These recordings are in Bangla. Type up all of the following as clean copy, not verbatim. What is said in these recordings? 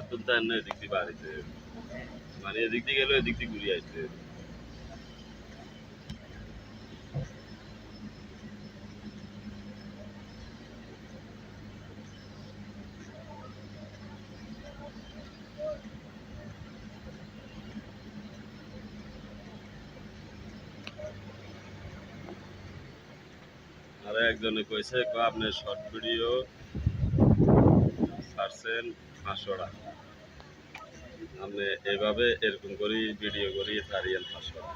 তুলতে না এদিক দিয়ে বাড়িতে মানে এদিক দিয়ে গেলে এদিক দিয়ে ঘুরিয়ে আসতে আর একজনে কইছে আপনি শর্ট ভিডিও ছাড়ছেন 500 টাকা আপনি এভাবে এরকম করে ভিডিও করি ছাড়িয়েন 500 টাকা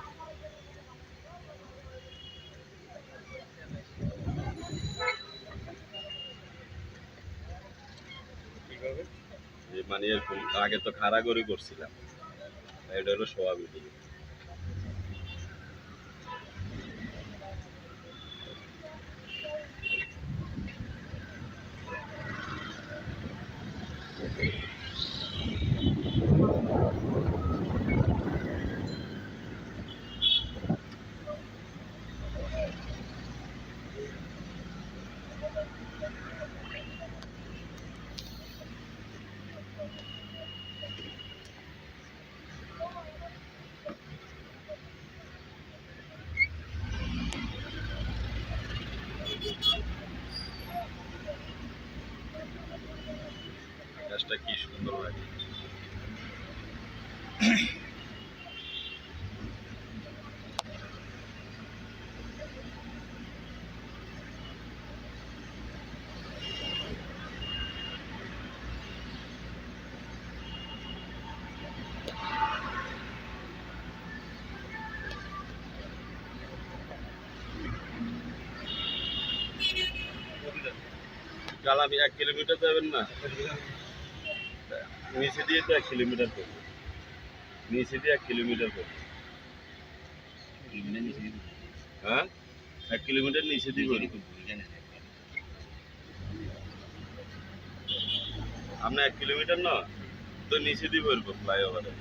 মানে এরকম আগে তো খাড়া করে করছিলাম এটা হলো শোয়া ভিডিও আকাশটা কি সুন্দর লাগে কাল আমি 1 কিলোমিটার যাবেন না নিচে দিয়ে তো 1 কিলোমিটার করবো নিচে দিয়ে 1 কিলোমিটার করবো হ্যাঁ 1 কিলোমিটার নিচে দিয়ে করবো আমরা 1 কিলোমিটার না তো নিচে দিয়ে করবো ফ্লাইওভারে